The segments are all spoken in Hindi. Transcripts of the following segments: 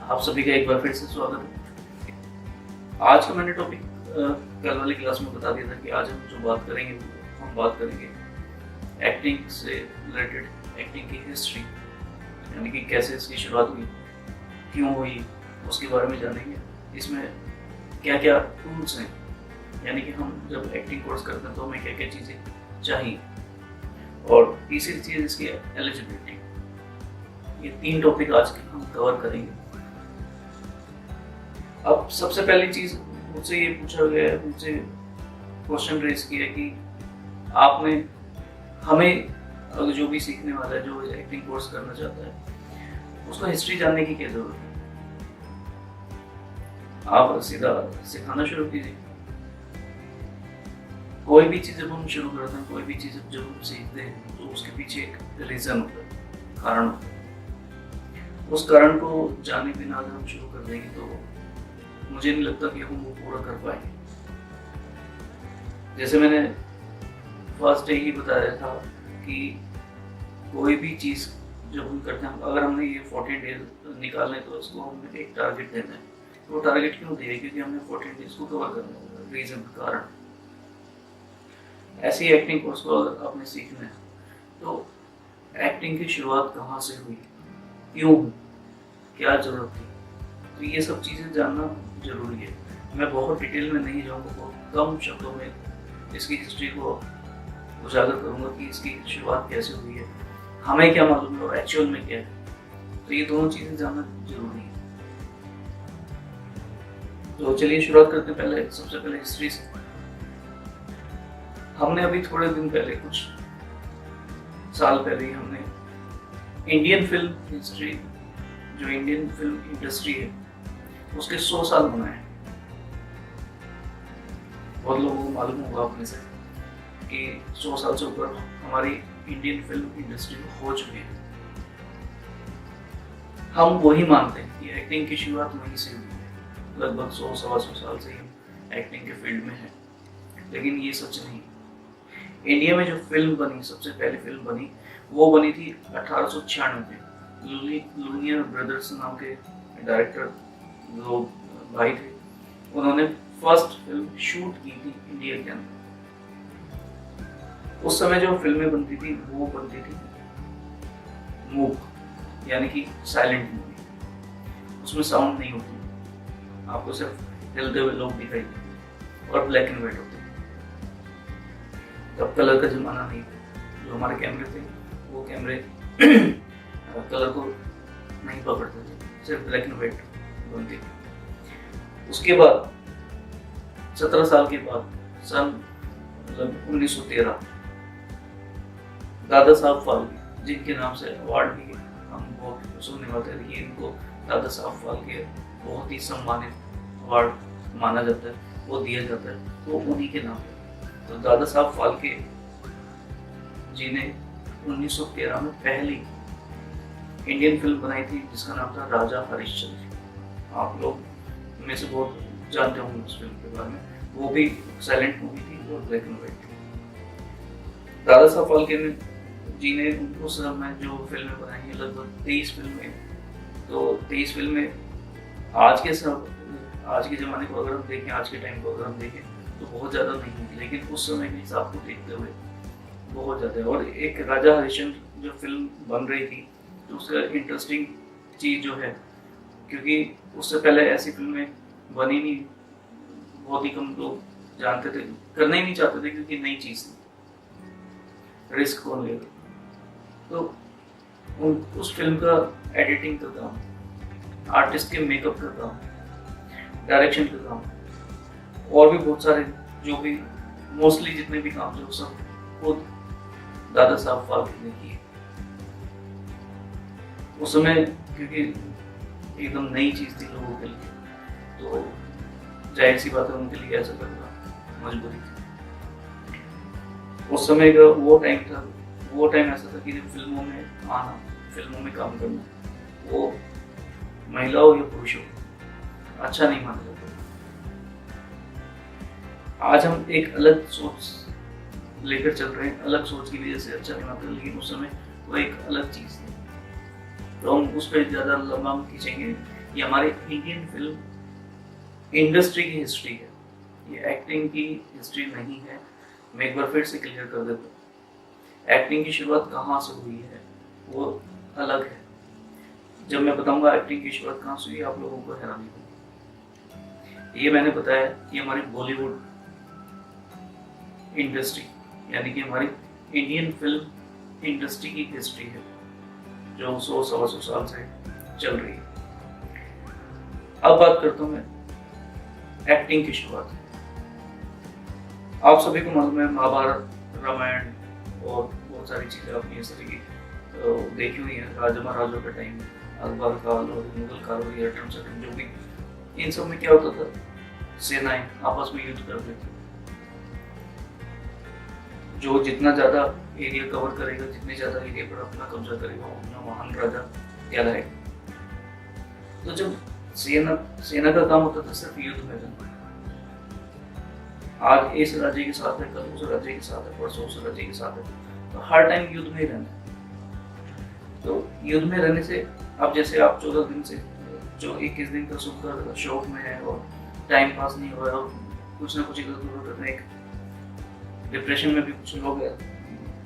आप सभी का एक बार फिर से स्वागत है। आज का मैंने टॉपिक कल वाली क्लास में बता दिया था कि आज हम जो बात करेंगे हम बात करेंगे एक्टिंग से रिलेटेड, एक्टिंग की हिस्ट्री, यानी कि कैसे इसकी शुरुआत हुई, क्यों हुई, उसके बारे में जानेंगे। इसमें क्या क्या टूल्स हैं, यानी कि हम जब एक्टिंग कोर्स करते हैं तो हमें क्या क्या चीज़ें चाहिए, और तीसरी चीज़ इसकी एलिजिबिलिटी। ये 3 टॉपिक आज के हम कवर करेंगे। अब सबसे पहली चीज मुझसे ये पूछा गया है, मुझसे क्वेश्चन रेज किया है कि आपने हमें अगर जो भी सीखने वाला है, जो एक्टिंग कोर्स करना चाहता है, उसको हिस्ट्री जानने की क्या जरूरत है। आप सीधा सिखाना शुरू कीजिए। कोई भी चीज जब हम शुरू करते हैं, कोई भी चीज जब हम सीखते हैं, तो उसके पीछे एक रीजन होता है, कारण होता है। उस कारण को जाने बिना अगर हम शुरू कर देंगे तो मुझे नहीं लगता कि हम वो पूरा कर पाएंगे। जैसे मैंने फर्स्ट डे ही बताया था कि कोई भी चीज़ जब हम करते हैं, अगर हमने ये 14 डेज निकालने तो उसको हमें एक टारगेट देना है। तो वो टारगेट क्यों दिया है? क्योंकि हमने 14 डेज को कवर करना है। रीजन, कारण। ऐसी एक्टिंग कोर्स को अगर आपने सीखना है तो एक्टिंग की शुरुआत कहाँ से हुई, क्यों हुई, क्या जरूरत थी, तो ये सब चीज़ें जानना जरूरी है। मैं बहुत डिटेल में नहीं जाऊँगा, बहुत कम शब्दों में इसकी हिस्ट्री को उजागर करूँगा कि इसकी शुरुआत कैसे हुई है, हमें क्या मालूम है और एक्चुअल में क्या है। तो ये दोनों चीज़ें जानना जरूरी है। तो चलिए शुरुआत करते हैं। सबसे पहले हिस्ट्री से। हमने अभी थोड़े दिन पहले, कुछ साल पहले ही हमने इंडियन फिल्म हिस्ट्री, जो इंडियन फिल्म इंडस्ट्री है, उसके 100 साल मनाए। बहुत लोगों को मालूम होगा अपने से कि 100 साल से ऊपर हमारी इंडियन फिल्म इंडस्ट्री हो चुकी है। हम वही मानते हैं कि एक्टिंग की शुरुआत वहीं से हुई है। लगभग 100-125 साल से हम एक्टिंग के फील्ड में हैं, लेकिन ये सच नहीं। इंडिया में जो फिल्म बनी, सबसे पहली फिल्म बनी, वो बनी थी 1896 में। लुमियर ब्रदर्स नाम के डायरेक्टर, जो भाई थे, उन्होंने फर्स्ट फिल्म शूट की थी इंडिया के अंदर। उस समय जो फिल्में बनती थी वो बनती थी मूक, यानी कि साइलेंट मूवी। उसमें साउंड नहीं होती, आपको सिर्फ हिलते हुए लोग दिखाई देते, और ब्लैक एंड व्हाइट होते। तब कलर का जमाना नहीं था। जो हमारे कैमरे थे वो कैमरे कलर को नहीं पकड़ते थे, सिर्फ ब्लैक एंड व्हाइट बनती थी। उसके बाद 17 साल के बाद, सन 1913, दादा साहब फाल्के, जिनके नाम से अवार्ड भी हम बहुत सुनने वाले थे, ये इनको दादा साहब फाल्के बहुत ही सम्मानित अवार्ड माना जाता है, वो दिया जाता है, वो उन्हीं के नाम पे। तो दादा साहब फाल्के जी ने 1913 में पहली इंडियन फिल्म बनाई थी, जिसका नाम था राजा हरिश्चंद्र। आप लोग में से बहुत जानते होंगे उस फिल्म के बारे में। वो भी साइलेंट मूवी थी और ब्लैक एंड व्हाइट थी। दादा साहब फाल्के जी ने उस समय जो फिल्में बनाई हैं, लगभग 23 फिल्में। तो 23 फिल्में आज के ज़माने को अगर हम देखें, आज के टाइम को अगर हम देखें, तो बहुत ज़्यादा नहीं होगी, लेकिन उस समय के हिसाब को देखते हुए बहुत ज़्यादा है। और एक राजा हरिश्चंद्र जो फिल्म बन रही थी, तो उसका इंटरेस्टिंग चीज़ जो है, क्योंकि उससे पहले ऐसी फिल्में बनी नहीं, बहुत ही कम लोग जानते थे, करना ही नहीं चाहते थे, क्योंकि नई चीज़ थी, रिस्क कौन लेगा। तो उस फिल्म का एडिटिंग का काम, आर्टिस्ट के मेकअप का काम, डायरेक्शन का काम, और भी बहुत सारे जो भी मोस्टली जितने भी काम थे, सब खुद दादा साहब फाल्के ने किए। उस समय क्योंकि एकदम नई चीज थी लोगों के लिए, तो जाहिर सी बात है उनके लिए ऐसा करना मजबूरी थी। उस समय का वो टाइम ऐसा था कि फिल्मों में आना, फिल्मों में काम करना, वो महिला हो या पुरुष हो, अच्छा नहीं माना जाता। आज हम एक अलग सोच लेकर चल रहे हैं, अलग सोच की वजह से अच्छा नहीं मानते, लेकिन उस समय वो एक अलग चीज थी। तो हम उस पर ज्यादा लंबा खींचेंगे, ये हमारे इंडियन फिल्म इंडस्ट्री की हिस्ट्री है, ये एक्टिंग की हिस्ट्री नहीं है। मैं एक बार फिर से क्लियर कर देता हूँ, एक्टिंग की शुरुआत कहाँ से हुई है वो अलग है। जब मैं बताऊंगा एक्टिंग की शुरुआत कहाँ से हुई, आप लोगों को हैरानी होगी। ये मैंने बताया कि हमारी बॉलीवुड इंडस्ट्री यानी कि हमारी इंडियन फिल्म इंडस्ट्री की हिस्ट्री है जो 100-125 साल से चल रही है। अब बात करता हूँ मैं एक्टिंग की शुरुआत। आप सभी को मालूम है महाभारत, रामायण और बहुत सारी चीजें आपने इस तरह की देखी हुई है। राजा महाराजों के टाइम, अकबर काल और मुगल काल और यटम सटम जो भी, इन सब में क्या होता था, सेनाएं आपस में युद्ध करते थे। जो जितना ज्यादा एरिया कवर करेगा, जितने ज्यादा एरिया पर अपना कब्जा करेगा, उतना महान राजा कहलाएगा। तो जब सेना का काम होता था सिर्फ युद्ध में करना। आज इस राज्य के साथ है, कल उस राज्य के साथ है, परसों उस राज्य के साथ है, तो हर टाइम युद्ध में ही रहना है। तो युद्ध में रहने से अब जैसे आप 14 दिन से जो 21 दिन का सुख कर शौक में है और टाइम पास नहीं हो रहा और कुछ ना कुछ इधर एक डिप्रेशन में भी कुछ लोग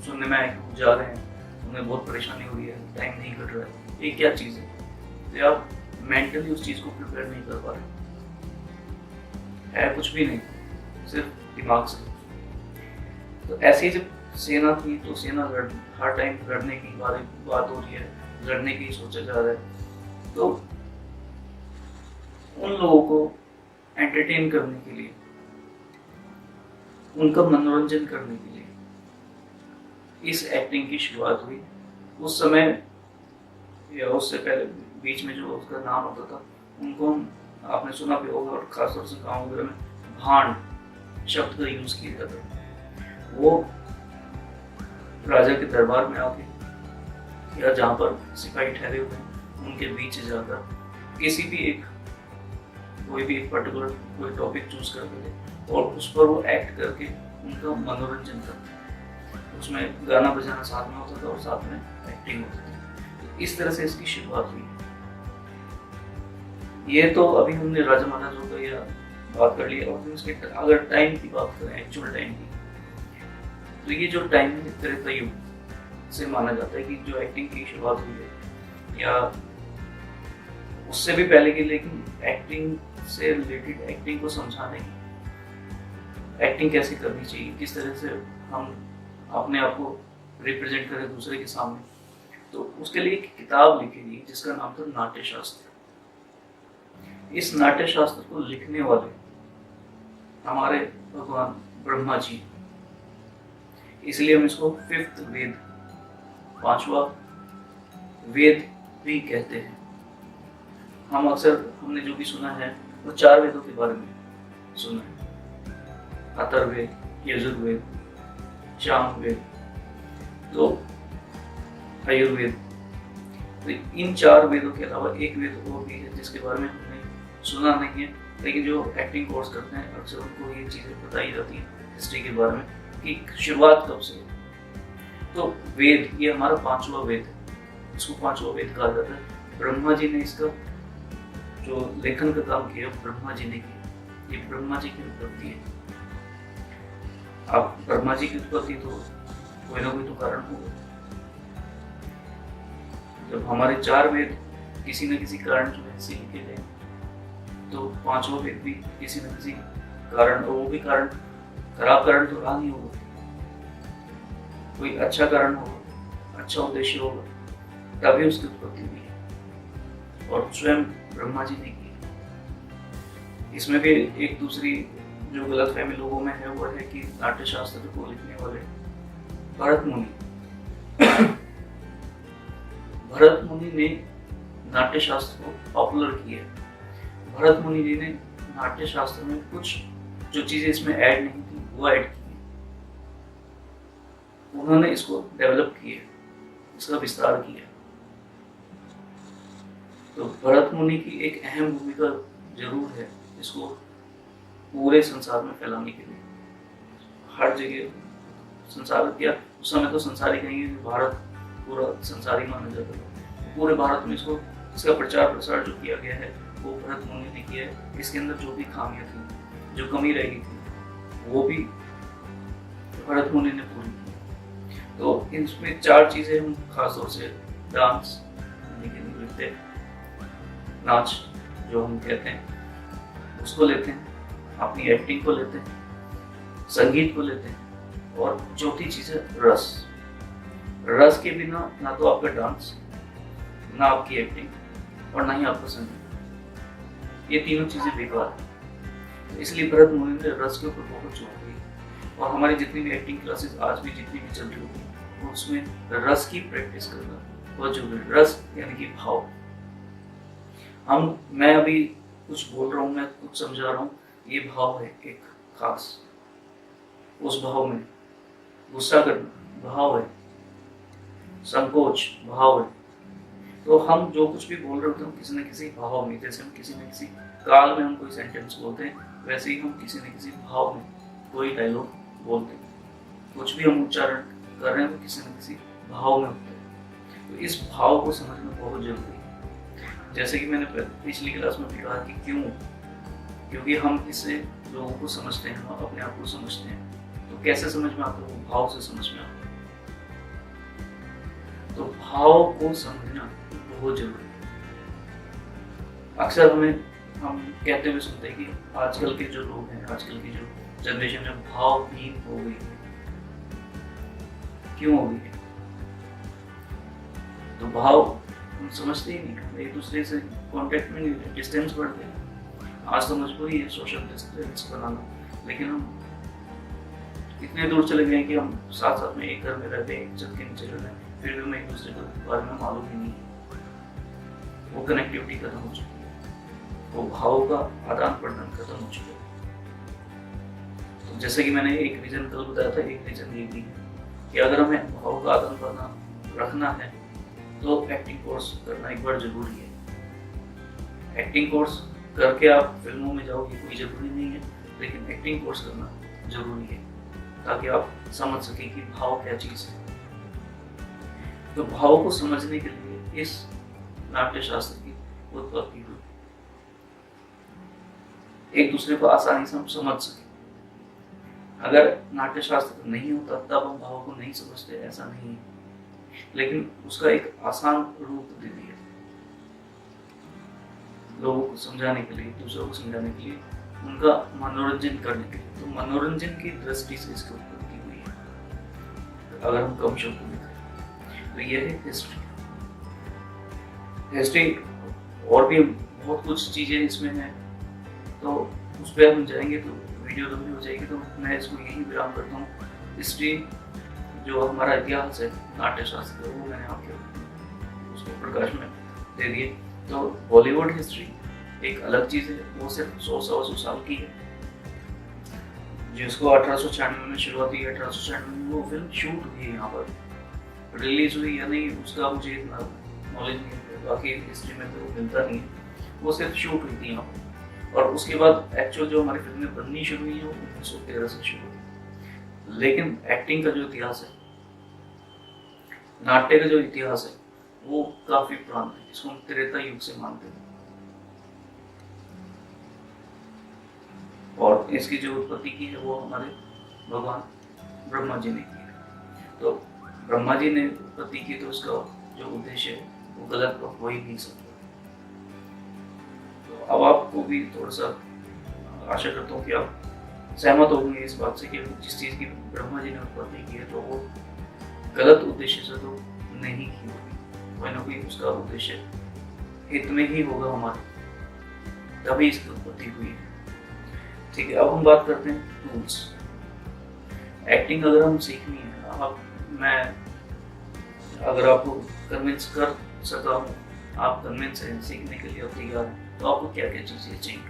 सुनने में आए कि वो जा रहे हैं, उन्हें बहुत परेशानी हो रही है, टाइम नहीं कट रहा है। ये क्या चीज़ है? तो आप मेंटली उस चीज़ को प्रिपेयर नहीं कर पा रहे, है कुछ भी नहीं, सिर्फ दिमाग से। तो ऐसे ही जब सेना थी तो सेना हर टाइम लड़ने की बात हो रही है, लड़ने की सोचा जा रहा है। तो उन लोगों को एंटरटेन करने के लिए, उनका मनोरंजन करने के लिए इस एक्टिंग की शुरुआत हुई। उस समय या उससे पहले बीच में जो उसका नाम होता था, उनको आपने सुना भी होगा और खासतौर से गाँव वगैरह में भांड शब्द का यूज किया जाता है। वो राजा के दरबार में आके या जहाँ पर सिपाही ठहरे हुए हैं उनके बीच जाकर किसी भी कोई भी एक पर्टिकुलर कोई टॉपिक चूज करते थे और उस पर वो एक्ट करके उनका मनोरंजन करते। उसमें गाना बजाना साथ में होता था और साथ में एक्टिंग होती थी। तो इस तरह से इसकी शुरुआत हुई। ये तो अभी हमने राजा महाराजों का या बात कर लिया। और इसके अगर टाइम की बात करें, एक्चुअल टाइम की, तो ये जो टाइम है त्रेता युग से माना जाता है कि जो एक्टिंग की शुरुआत हुई है, या उससे भी पहले की, लेकिन एक्टिंग से रिलेटेड, एक्टिंग को समझाने की, एक्टिंग कैसे करनी चाहिए, किस तरह से हम अपने आप को रिप्रेजेंट करें दूसरे के सामने, तो उसके लिए एक किताब लिखी गई जिसका नाम था नाट्य शास्त्र। इस नाट्य शास्त्र को लिखने वाले हमारे भगवान ब्रह्मा जी, इसलिए हम इसको फिफ्थ वेद, 5वां वेद भी कहते हैं। हम अक्सर हमने जो भी सुना है वो 4 वेदों के बारे में सुना है, अथर्ववेद, यजुर्वेद, सामवेद, तो आयुर्वेद। तो इन 4 वेदों के अलावा एक वेद और भी है जिसके बारे में हमने सुना नहीं है, लेकिन जो एक्टिंग कोर्स करते हैं अक्सर उनको ये चीजें बताई जाती हैं हिस्ट्री के बारे में कि शुरुआत कब से। तो वेद, ये हमारा 5वां वेद है, इसको 5वां वेद कहा जाता है। ब्रह्मा जी ने इसका जो लेखन का काम किया, ब्रह्मा जी ने किया। ये ब्रह्मा जी की उत्पत्ति है। अब ब्रह्मा जी की उत्पत्ति तो कोई ना कोई तो कारण होगा। जब हमारे 4 वेद किसी न किसी कारण जो है लिखे गए, तो 5वां वेद भी किसी न किसी कारण, और वो भी कारण खराब कारण तो रहा नहीं होगा, कोई अच्छा कारण होगा, अच्छा उद्देश्य होगा, तभी उसकी उत्पत्ति हुई है और स्वयं ब्रह्मा जी ने की। इसमें भी एक दूसरी जो गलतफहमी लोगों में है वो है कि नाट्य शास्त्र को लिखने वाले भरत मुनि भरत मुनि ने नाट्य शास्त्र को पॉपुलर किया। भरत मुनि जी ने नाट्य शास्त्र में कुछ जो चीजें इसमें ऐड नहीं थी वो ऐड की, उन्होंने इसको डेवलप किया, इसका विस्तार किया। तो भरत मुनि की एक अहम भूमिका जरूर है इसको पूरे संसार में फैलाने के लिए। हर जगह संसार, क्या उस समय तो संसार ही कहेंगे, भारत पूरा संसार ही माना जाता था, पूरे भारत में इसको इसका प्रचार प्रसार जो किया गया है वो भरत मुनि ने किया है। इसके अंदर जो भी खामियां थी, जो कमी रह गई थी, वो भी भरत मुनि ने पूरी की। तो इसमें 4 चीजें हम खासतौर से डांस यानी कि नृत्य, नाच जो हम कहते हैं उसको लेते हैं, अपनी एक्टिंग को लेते हैं, संगीत को लेते हैं, और चौथी चीज है रस। रस के बिना ना तो आपका डांस, ना आपकी एक्टिंग, और ना ही आपका संगीत, ये तीनों चीजें बेकार है। तो इसलिए भरत मुनि ने रस के ऊपर बहुत जोर दिया। और हमारी जितनी भी एक्टिंग क्लासेस आज भी जितनी भी चल रही होगी, उसमें रस की प्रैक्टिस करना बहुत जरूरी। रस यानी कि भाव। मैं अभी कुछ बोल रहा हूँ, मैं कुछ समझा रहा हूँ, ये भाव है एक खास। उस भाव में गुस्सा करना भाव है, संकोच भाव है। तो हम जो कुछ भी बोल रहे होते हैं किसी न किसी भाव में, जैसे हम किसी न किसी काल में हम कोई सेंटेंस बोलते हैं, वैसे ही हम किसी न किसी भाव में कोई डायलॉग बोलते हैं। कुछ भी हम उच्चारण कर रहे हैं तो किसी न किसी भाव में होता है। तो इस भाव को समझना बहुत जरूरी है। जैसे कि मैंने पिछली क्लास में भी कहा कि क्यों, क्योंकि हम इससे लोगों को समझते हैं, हम अपने आप को समझते हैं। तो कैसे समझ में आता है? वो भाव से समझ में आता है। तो भाव को समझना बहुत जरूरी है। अक्सर हम कहते हुए सुनते हैं कि आजकल के जो लोग हैं, आजकल की जो जनरेशन है भावहीन हो गई है। क्यों हो गई है? तो भाव हम समझते ही नहीं, हम एक दूसरे से कांटेक्ट में नहीं, डिस्टेंस बढ़ गया। आज तो मजबूरी है सोशल डिस्टेंस बनाना, लेकिन हम इतने दूर चले गए कि हम साथ साथ में एक घर में रहते हैं, एक छत के नीचे रहते हैं, फिर भी हमें एक दूसरे के बारे में मालूम ही नहीं है। वो कनेक्टिविटी खत्म हो चुकी है, वो भाव का आदान प्रदान खत्म हो चुका है। तो जैसे कि मैंने एक रीजन कल बताया था, एक रीजन ये भी कि अगर हमें भाव का आदान प्रदान रखना है तो एक्टिंग कोर्स करना एक बार जरूरी है। एक्टिंग कोर्स करके आप फिल्मों में जाओगे कोई जरूरी नहीं है, लेकिन एक्टिंग कोर्स करना जरूरी है ताकि आप समझ सकें कि भाव क्या चीज है। तो भाव को समझने के लिए इस नाट्य शास्त्र की उत्पत्ति हुई, एक दूसरे को आसानी से हम समझ सके। अगर नाट्य शास्त्र नहीं होता तब हम भाव को नहीं समझते, ऐसा नहीं है, लेकिन उसका एक आसान रूप दे दिया लोगों को समझाने के लिए, दूसरों को समझाने के लिए, उनका मनोरंजन करने के लिए। तो मनोरंजन की दृष्टि से इसकी उत्पत्ति हुई है। अगर हम कम शब्दों में करें तो यह है हिस्ट्री। हिस्ट्री और भी बहुत कुछ चीजें इसमें हैं, तो उस पर हम जाएंगे तो वीडियो लंबी हो जाएगी, तो मैं इसको यही विराम करता हूँ। हिस्ट्री जो हमारा इतिहास है नाट्य शास्त्र, वो मैंने आपके उसको प्रकाश में दे दिए। तो बॉलीवुड हिस्ट्री एक अलग चीज है, वो सिर्फ 100 साल की है, जिसको 1896 में शुरुआत हुई। 1896 में वो फिल्म शूट हुई है, यहाँ पर रिलीज हुई या नहीं उसका मुझे इतना नॉलेज नहीं है, बाकी हिस्ट्री में तो मिलता नहीं है। वो सिर्फ शूट हुई थी यहाँ पर, और उसके बाद एक्चुअल जो हमारी फिल्में बननी शुरू हुई है वो 1913 से शुरू हुई। लेकिन एक्टिंग का जो इतिहास है, नाट्य का जो इतिहास है, वो काफी पुराना है, जिसको हम त्रेता युग से मानते हैं। और इसकी जो उत्पत्ति की है वो हमारे भगवान ब्रह्मा जी ने की है। तो ब्रह्मा जी ने उत्पत्ति की, तो उसका जो उद्देश्य है वो गलत हो ही नहीं सकता। तो अब आपको भी थोड़ा सा आशा करता हूँ कि आप सहमत होंगे इस बात से कि जिस चीज की ब्रह्मा जी ने उत्पत्ति की है तो वो गलत उद्देश्य से तो नहीं की होगी, कोई ना कोई उसका उद्देश्य हित में ही होगा हमारे, तभी इसकी उत्पत्ति हुई है। ठीक है, अब हम बात करते हैं टूल्स। एक्टिंग अगर हम सीखनी है, अगर आपको कन्विंस कर सका हूँ, आप कन्विंस हैं सीखने के लिए तैयार हैं, तो आपको क्या क्या चीजें चाहिए।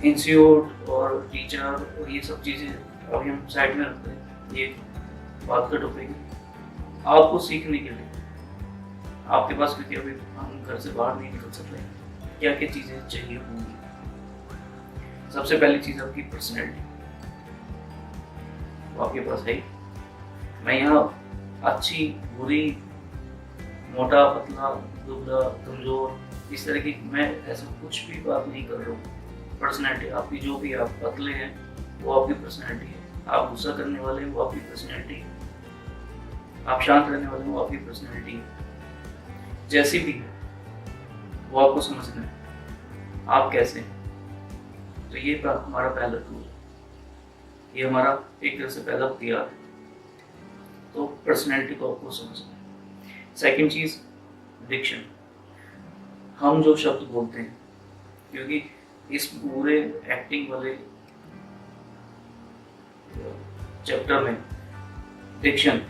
इंस्टीट्यूट और टीचर और ये सब चीजें अभी हम साइड में रखते हैं, ये बात का टॉपिक है। आपको सीखने के लिए आपके पास, क्योंकि अभी हम घर से बाहर नहीं निकल सकते, क्या क्या चीजें चाहिए होंगी। सबसे पहली चीज आपकी पर्सनैलिटी, वो आपके पास है। मैं यहाँ अच्छी बुरी मोटा पतला दुबला कमजोर, इस तरह की मैं ऐसा कुछ भी बात नहीं कर रहा हूँ। पर्सनैलिटी आपकी जो भी, आप पतले हैं वो आपकी पर्सनैलिटी है, आप गुस्सा करने वाले हैं वो आपकी पर्सनैलिटी है, आप शांत रहने वाले हैं वो आपकी पर्सनैलिटी है। जैसी भी है वो आपको समझना है आप कैसे हैं। तो ये हमारा पहला टूल है, ये हमारा एक तरह से पहला हथियार है। तो पर्सनैलिटी को आपको समझना है। सेकंड चीज, डिक्शन। हम जो शब्द बोलते हैं, क्योंकि इस पूरे एक्टिंग वाले चैप्टर में डिक्शन,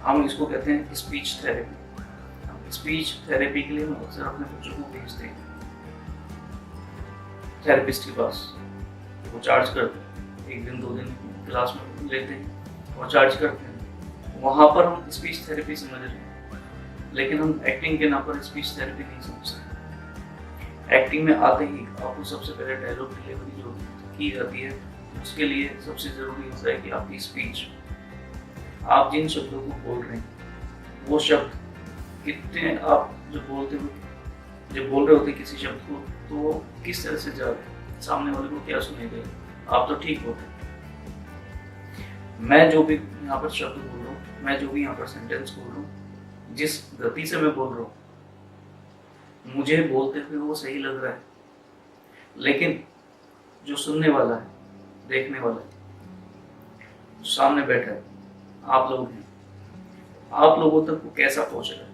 हम इसको कहते हैं स्पीच थेरेपी। स्पीच थेरेपी के लिए हम अक्सर अपने बच्चों को भेजते हैं थेरेपिस्ट के पास, वो चार्ज करते हैं, 1 दिन 2 दिन क्लास में लेते हैं और चार्ज करते हैं। वहाँ पर हम स्पीच थेरेपी समझ रहे हैं, लेकिन हम एक्टिंग के नाम पर स्पीच थेरेपी नहीं समझते। एक्टिंग में आते ही आपको सबसे पहले डायलॉग डिलीवरी जो की जाती है, उसके लिए सबसे ज़रूरी होता है कि आपकी स्पीच, आप जिन शब्दों को बोल रहे हैं वो शब्द कितने, आप जब बोल रहे होते किसी शब्द को, तो वो किस तरह से जा रहे हैं, सामने वाले को क्या सुनेगा। आप तो ठीक होते, मैं जो भी यहाँ पर शब्द बोल रहा हूँ, मैं जो भी यहाँ पर सेंटेंस बोल रहा हूँ, जिस गति से मैं बोल रहा हूँ, मुझे बोलते हुए वो सही लग रहा है, लेकिन जो सुनने वाला है, देखने वाला है, जो सामने बैठा है, आप लोग हैं, आप लोगों तक वो कैसा पहुंच रहा है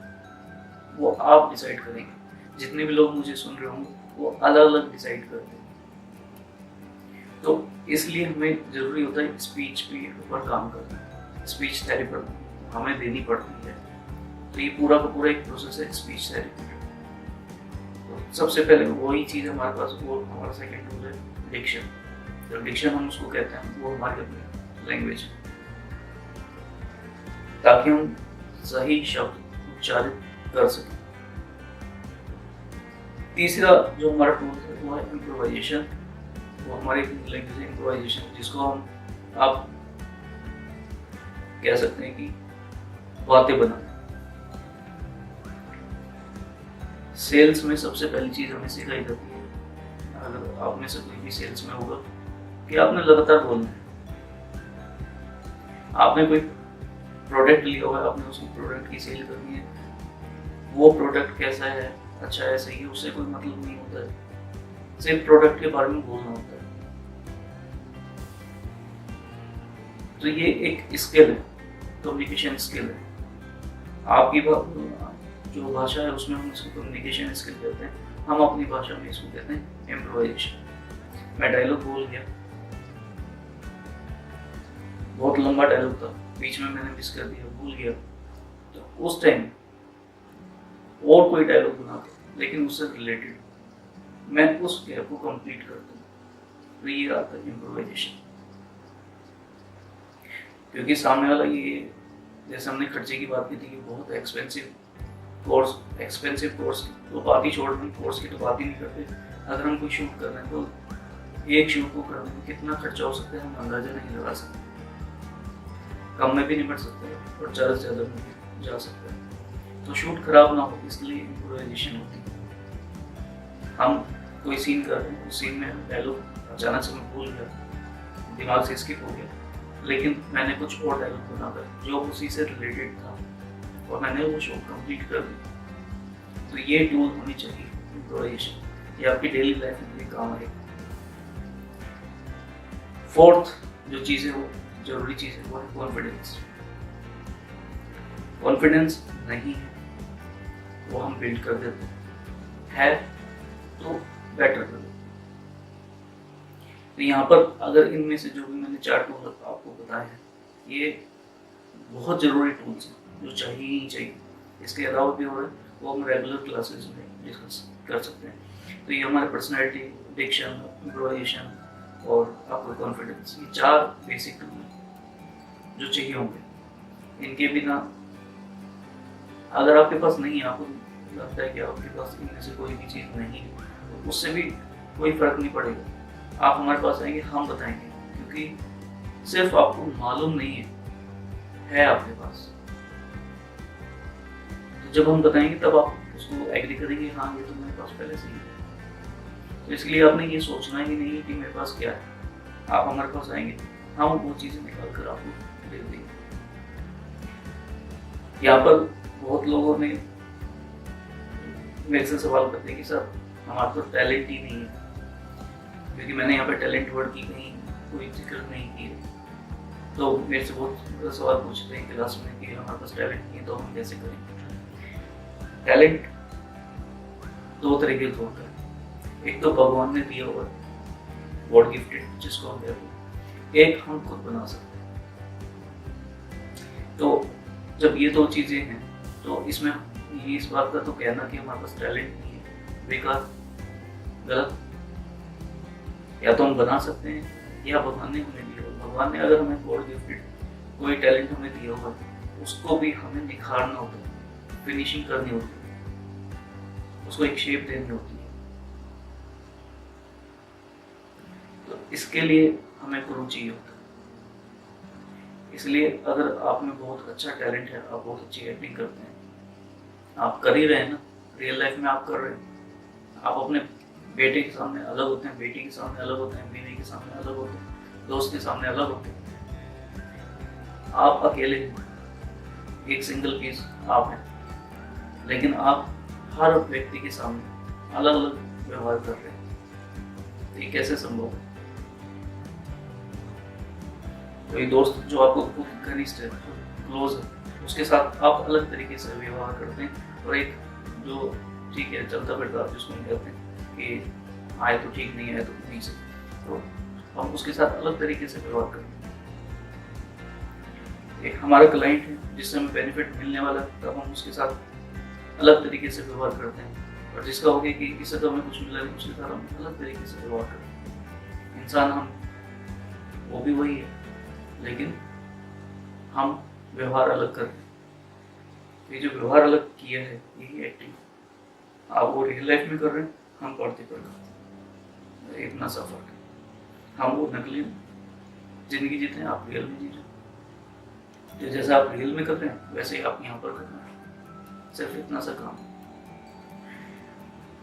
वो आप डिसाइड करेंगे। जितने भी लोग मुझे सुन रहे होंगे वो अलग अलग डिसाइड करते हैं। तो इसलिए हमें जरूरी होता है स्पीच पे ऊपर काम करना, स्पीच थेरेपी हमें देनी पड़ती है। तो ये पूरा का पूरा एक प्रोसेस है स्पीच थेरेपी। तो सबसे पहले वही चीज़ हमारे पास, वो हमारा सेकेंड टूल है डिक्शन। तो डिक्शन हम उसको कहते हैं, वो हमारी अपनी लैंग्वेज है, ताकि हम सही शब्द उच्चारित कर सकें। तीसरा जो हमारा टूल है वो है इम्प्रोवाइजेशन। वो हमारी लैंग्वेज है इम्प्रोवाइजेशन, जिसको हम आप कह सकते हैं कि बातें बनाना। सेल्स में सबसे पहली चीज हमें सिखाई जाती है, अगर आप में से कोई भी सेल्स में होगा, कि आपने लगातार बोलना है। आपने कोई प्रोडक्ट लिया हुआ है, आपने उसको प्रोडक्ट की सेल करनी है, वो प्रोडक्ट कैसा है, अच्छा है, सही है, उससे कोई मतलब नहीं होता है, सिर्फ प्रोडक्ट के बारे में बोलना होता है। तो ये एक स्किल है, कम्युनिकेशन स्किल है। आपकी जो भाषा है उसमें हम इसको कम्युनिकेशन स्किल कहते हैं, हम अपनी भाषा में इसको कहते हैं इम्प्रोवाइजेशन। मैं डायलॉग बोल गया, बहुत लंबा डायलॉग था, बीच में मैंने मिस कर दिया, भूल गया, तो उस टाइम और कोई डायलॉग बनाता, लेकिन उससे रिलेटेड मैं उस गैप को कंप्लीट करता हूँ। तो ये आता है इम्प्रोवाइजेशन। क्योंकि सामने वाला, ये जैसे हमने खर्चे की बात की थी कि बहुत एक्सपेंसिव कोर्स तो बात ही छोड़ दें, कोर्स की तो बात ही नहीं करते। अगर हम कोई शूट कर रहे हैं तो एक शूट को करने में कितना खर्चा हो सकता है हम अंदाजा नहीं लगा सकते। कम में भी नहीं बढ़ सकते और ज़्यादा से ज़्यादा में भी जा सकता है। तो शूट खराब ना हो इसलिए इम्प्रोवाइजेशन होती है। हम कोई सीन कर रहे हैं, उस सीन में डायलॉग अचानक से मैं भूल गया, दिमाग से स्किप हो गया, लेकिन मैंने कुछ और डायलॉग बनाकर जो उसी से रिलेटेड था और मैंने वो शो कंप्लीट कर दिया। तो ये टूल होनी चाहिए इम्प्रोवाइजेशन, ये आपकी डेली लाइफ में भी काम आएगा। फोर्थ जो चीज़ है, वो जरूरी चीज़ है, वो है कॉन्फिडेंस। कॉन्फिडेंस नहीं है वो हम बिल्ड कर देते हैं, तो बेटर कर देते। तो यहाँ पर अगर इनमें से जो भी मैंने 4 टूल आपको बताए हैं, ये बहुत ज़रूरी टूल्स हैं जो चाहिए ही चाहिए। इसके अलावा भी हो रहा है वो हम रेगुलर क्लासेस में डिस्कस कर सकते हैं। तो ये हमारे पर्सनैलिटी, डिक्शन, इम्प्रोवाइजेशन और आपका कॉन्फिडेंस, ये 4 बेसिक टूल हैं जो चाहिए होंगे। इनके बिना अगर आपके पास नहीं है, आपको लगता है कि आपके पास इनमें से कोई भी चीज़ नहीं है, तो उससे भी कोई फर्क नहीं पड़ेगा। आप हमारे पास आएंगे, हम बताएंगे, क्योंकि सिर्फ आपको मालूम नहीं है आपके पास। तो जब हम बताएंगे तब आप उसको एग्री करेंगे, हाँ ये तो मेरे पास पहले से ही है। तो इसलिए आपने ये सोचना ही नहीं है कि मेरे पास क्या है, आप हमारे पास आएंगे, हम वो चीज़ें निकाल कर आपको दे देंगे। यहाँ पर बहुत लोगों ने मेरे से सवाल करते हैं कि सर हमारे तो टैलेंट ही नहीं है, क्योंकि मैंने यहाँ पे टैलेंट वर्ड की कहीं कोई जिक्र नहीं की है। तो मेरे से बहुत सवाल पूछते हैं क्लास में कि हमारे पास टैलेंट नहीं है तो हम कैसे करें। टैलेंट दो तरीके का होता है, एक तो भगवान ने दिया हुआ गॉड गिफ्टेड जिसको हम कहते हैं, एक हम खुद बना सकते हैं। तो जब ये दो चीजें हैं तो इसमें ये इस बात का तो कहना कि हमारे पास टैलेंट नहीं है बेकार, गलत। या तो हम बना सकते हैं या भगवान ने हमें दिया हुआ। भगवान ने अगर हमें गॉड गिफ्टेड कोई टैलेंट हमें दिया हुआ उसको भी हमें निखारना होता है, फिनिशिंग करनी होती है, उसको एक शेप देनी होती है। तो इसके लिए हमें गुरु चाहिए होता है। इसलिए अगर आप में बहुत अच्छा टैलेंट है, आप बहुत अच्छी एक्टिंग करते हैं, आप कर ही रहे हैं ना, रियल लाइफ में आप कर रहे हैं, आप अपने बेटे के सामने अलग होते हैं, बेटी के सामने अलग होते हैं, बीवी के सामने अलग होते हैं, दोस्त के सामने अलग होते हैं। आप अकेले एक सिंगल पीस आप हैं, लेकिन आप हर व्यक्ति के सामने अलग अलग व्यवहार कर रहे हैं। ये कैसे संभव है? कोई दोस्त जो आपको बहुत घनिष्ठ है, क्लोज है, उसके साथ आप अलग तरीके से व्यवहार करते हैं, और एक जो ठीक है चलता फिरता जिसको हम कहते हैं कि आए तो ठीक नहीं है तो नहीं से, तो हम उसके साथ अलग तरीके से व्यवहार करते हैं। एक हमारा क्लाइंट है जिससे हमें बेनिफिट मिलने वाला है, तब हम उसके साथ अलग तरीके से व्यवहार करते हैं, और जिसका हो गया कि इससे तो हमें कुछ मिला नहीं, उसके साथ हम अलग तरीके से व्यवहार करते हैं। इंसान हम वो भी वही है, लेकिन हम व्यवहार अलग कर रहे हैं। ये जो व्यवहार अलग किया है यही एक्टिंग। आप वो रियल लाइफ में कर रहे हैं, हम पढ़ते पर करते हैं, इतना सा फर्क है। हम वो नकली जिंदगी जीते हैं, आप रियल में जीते हैं। तो जैसा आप रियल में कर रहे हैं वैसे ही आप यहाँ पर करना है, सिर्फ इतना सा काम।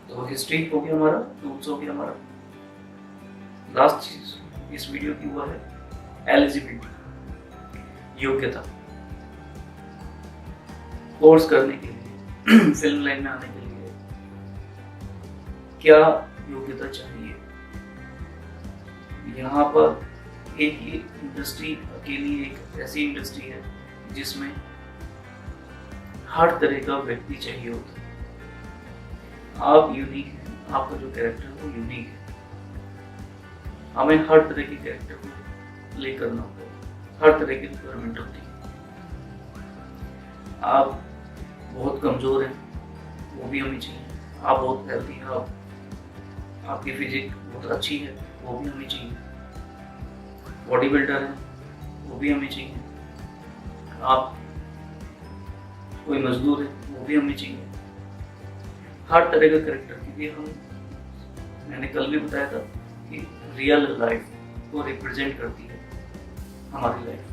तो हिस्ट्री हो गया हमारा, टूल्स हो गया हमारा। लास्ट चीज इस वीडियो की हुआ है एलिजिबिलिटी, योग्यता। कोर्स करने के लिए, फिल्म लाइन में आने के लिए क्या योग्यता चाहिए? यहाँ पर एक ही इंडस्ट्री अकेली एक ऐसी इंडस्ट्री है जिसमें हर तरह का व्यक्ति चाहिए होता है। आप यूनिक हैं, आपका जो कैरेक्टर है वो यूनिक है। हमें हर तरह के कैरेक्टर को प्ले करना होता है, हर तरह की रिक्वायरमेंट होती है। आप बहुत कमजोर हैं, वो भी हमें चाहिए। आप बहुत हेल्थी हैं, आपकी फिजिक बहुत अच्छी है, वो भी हमें चाहिए। बॉडी बिल्डर है, वो भी हमें चाहिए। आप कोई मजदूर है, वो भी हमें चाहिए। हर तरह का कैरेक्टर, क्योंकि मैंने कल भी बताया था कि रियल लाइफ को रिप्रेजेंट करती है हमारी लाइफ।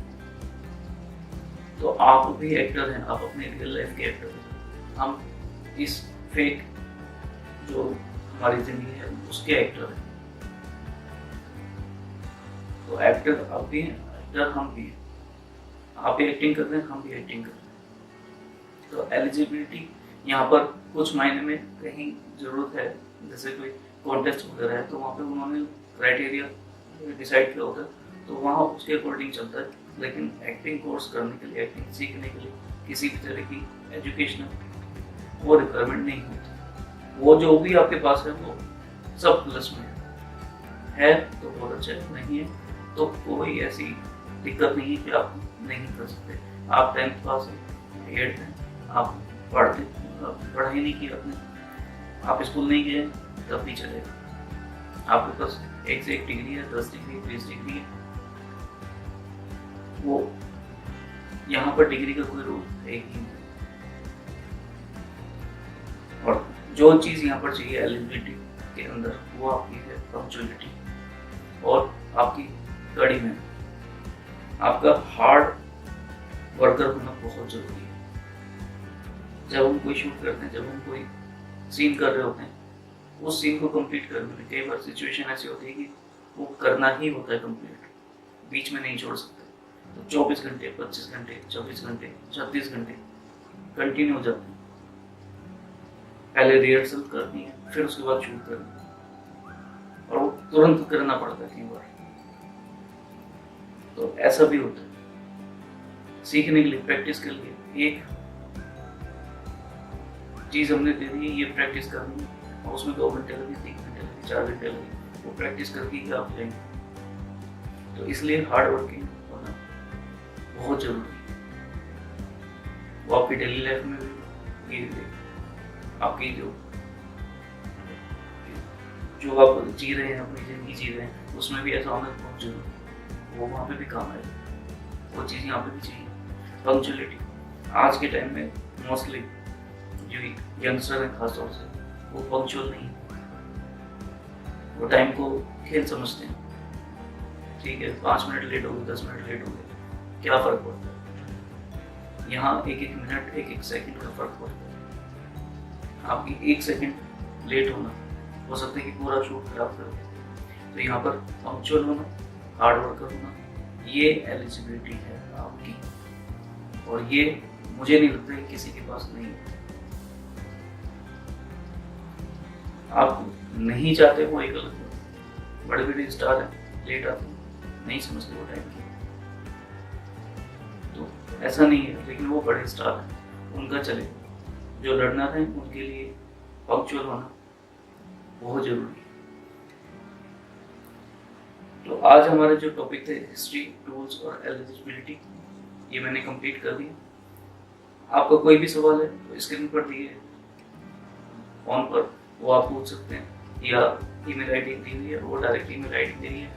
तो आप भी एक्टर हैं, आप अपने रियल लाइफ के एक्टर हैं। हम इस फेक जो हमारी जिंदगी है उसके एक्टर हैं। तो एक्टर आप भी हैं, एक्टर हम भी हैं। आप भी एक्टिंग कर रहे हैं, हम भी एक्टिंग कर रहे हैं। तो एलिजिबिलिटी यहाँ पर कुछ मायने में कहीं जरूरत है, जैसे कोई कॉन्टेस्ट वगैरह है तो वहाँ पे उन्होंने क्राइटेरिया डिसाइड किया होता है, तो वहाँ उसके अकॉर्डिंग चलता है। लेकिन एक्टिंग कोर्स करने के लिए, एक्टिंग सीखने के लिए किसी भी तरह की एजुकेशनल वो रिक्वायरमेंट नहीं होती। वो जो भी आपके पास है वो सब प्लस में है तो बहुत अच्छा है, नहीं है तो कोई ऐसी दिक्कत नहीं है कि आप नहीं कर सकते। आप 10th पास हैं, 8th हैं, आप पढ़ाई नहीं की आपने, आप स्कूल नहीं गए तब भी चलेगा। आपके पास एक से एक डिग्री है, 10 डिग्री, 20 डिग्री है, वो यहाँ पर डिग्री का कोई रूल है ही नहीं। और जो चीज यहाँ पर चाहिए एलिजिबिलिटी के अंदर वो आपकी है पंक्चुअलिटी और आपकी कड़ी मेहनत। आपका हार्ड वर्कर होना बहुत जरूरी है। जब हम कोई शूट करते हैं, जब हम कोई सीन कर रहे होते हैं, उस सीन को कंप्लीट करने में कई बार सिचुएशन ऐसी होती है कि वो करना ही होता है कंप्लीट, बीच में नहीं छोड़ सकते। तो 24 घंटे, 25 घंटे, 24 घंटे, 36 घंटे कंटिन्यू हो जाते हैं। पहले रिहर्सल करनी है, फिर उसके बाद शूट करनी है, और वो तुरंत करना पड़ता है कई बार। तो ऐसा भी होता है। सीखने के लिए, प्रैक्टिस के लिए एक चीज हमने दे दी, ये प्रैक्टिस करनी है, और उसमें 2 घंटे लगे, 3 घंटे लगे, 4 घंटे लगे, वो प्रैक्टिस करके ही आप जाएंगे। तो इसलिए हार्ड वर्किंग होना बहुत जरूरी है। वो आपकी डेली लाइफ में भी, ये आपकी जो आप जी रहे हैं, अपनी जिंदगी जी रहे हैं, उसमें भी ऐसा होना बहुत जरूरी है। वो वहाँ पे भी काम आएगा, वो चीज़ यहाँ पे भी चाहिए। पंक्चुअलिटी आज के टाइम में मोस्टली जो यंगस्टर हैं खासतौर से, वो पंक्चुअल नहीं है, वो टाइम को खेल समझते हैं। ठीक है, 5 मिनट लेट हो गए, 10 मिनट लेट हो गए, क्या फर्क पड़ता है? यहाँ एक एक मिनट, एक एक सेकंड का फर्क पड़ता है। आपकी 1 सेकंड लेट होना हो सकता है कि पूरा शूट खराब कर दे। तो यहाँ पर पंक्चुअल होना, हार्ड वर्कर होना, ये एलिजिबिलिटी है आपकी, और ये मुझे नहीं लगता है किसी के पास नहीं है। आप नहीं चाहते वो एक अलग बात। बड़े बड़े स्टार हैं, लेट आते हैं, नहीं समझते वो टाइम की, तो ऐसा नहीं है। लेकिन वो बड़े स्टार हैं, उनका चले। जो लड़ना है उनके लिए पंक्चुअल होना बहुत जरूरी है। तो आज हमारे जो टॉपिक थे, हिस्ट्री, टूल्स और एलिजिबिलिटी, ये मैंने कंप्लीट कर दिया। आपका कोई भी सवाल है तो स्क्रीन पर दिए फोन पर वो आप पूछ सकते हैं, या ईमेल आईडी दी हुई है, वो डायरेक्ट ईमेल आईडी दी हुई है,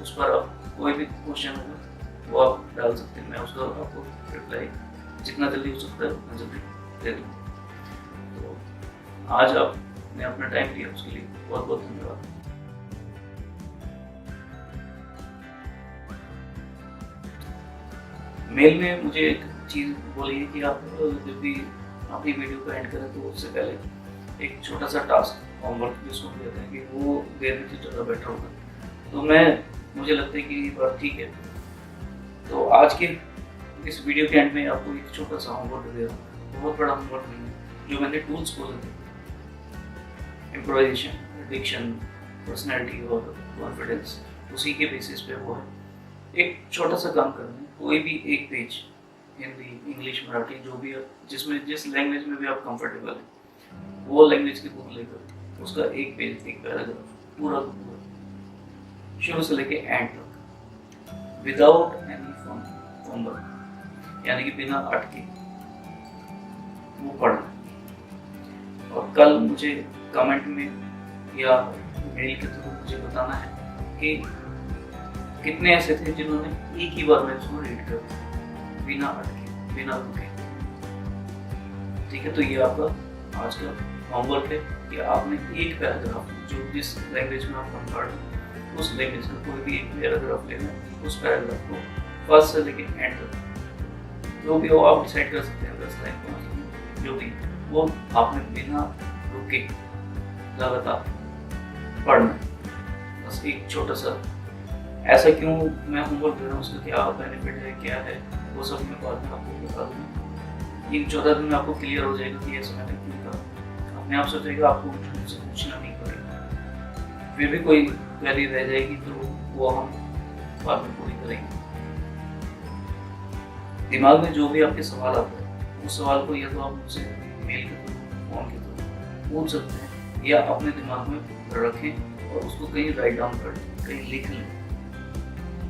उस पर आप कोई भी क्वेश्चन होगा वो आप डाल सकते हैं। मैं उसका आपको रिप्लाई जितना जल्दी हो सकता है उतना जल्दी दे दूँगा। तो आज आपने अपना टाइम दिया, उसके लिए बहुत बहुत धन्यवाद। मेल में मुझे एक चीज़ बोली है कि आप जब भी अपनी वीडियो को एंड करें तो उससे पहले एक छोटा सा टास्क, होमवर्क भी उसको देते हैं, कि वो देने से ज़्यादा बेटर होगा। तो मुझे लगता है कि ये बात ठीक है। तो आज के इस वीडियो के एंड में आपको एक छोटा सा होमवर्क दे रहा हूँ, बहुत बड़ा होमवर्क नहीं है। जो मैंने टूल्स बोले थे, इम्प्रोवाइजेशन, डिक्शन, पर्सनैलिटी और कॉन्फिडेंस, उसी के बेसिस पे वो है। एक छोटा सा काम करना है, कोई भी एक पेज, हिंदी, इंग्लिश, मराठी, जो भी है, जिसमें जिस लैंग्वेज में भी आप कंफर्टेबल हैं, वो लैंग्वेज की बुक लेकर उसका एक पेज, एक पैराग्राफ पूरा शुरू से लेके एंड तक, विदाउट एनी फॉर्मल, यानी कि बिना अटके वो पढ़ना। और कल मुझे कमेंट में या मेल के थ्रू मुझे बताना है कि कितने ऐसे थे जिन्होंने एक ही बार में इसको रीड कर दिया, बिना अटके, बिना रुके। ठीक है, तो ये आपका आज का होमवर्क है कि आपने एक पैराग्राफ, जो जिस लैंग्वेज में आप कंफर्ट हैं, उस लैंग्वेज का कोई भी एक पैराग्राफ लेना है, उस पैराग्राफ को फर्स्ट से लेके एंड तक, जो भी हो आप डिसाइड कर सकते हैं, 10 लाइन, 5 लाइन, जो भी, वो आपने बिना रुके लगातार पढ़ना है। बस एक छोटा सा, ऐसा क्यों मैं होमवर्क दे रहा हूँ, उसका क्या बेनिफिट है, क्या है, वो सब मैं बाद में आपको बता दूँगा। इन 14 दिन में आपको क्लियर हो जाएगा कि ऐसा मैंने क्यों कहा। अपने आप सोचेगा, आपको मुझसे पूछना नहीं पड़ेगा। फिर भी कोई क्वेरी रह जाएगी तो वो हम बाद में पूरी करेंगे। दिमाग में जो भी आपके सवाल आता है, उस सवाल को या तो आप मुझसे मेल के थ्रू, फोन के थ्रू पूछ सकते हैं, या अपने दिमाग में रखें और उसको कहीं राइट डाउन कर लें, कहीं लिख लें,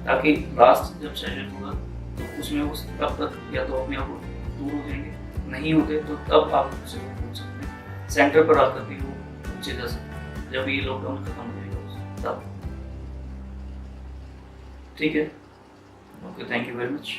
ताकि लास्ट जब सेशन होगा तो उसमें उस तब तक या तो अपने आप दूर हो जाएंगे, नहीं होते तो तब आप मुझसे पूछ सकते हैं। सेंटर पर आकर भी वो पूछे जा सकते हैं, जब ये लॉकडाउन खत्म हो जाएगा तब। ठीक है, okay, thank you very much.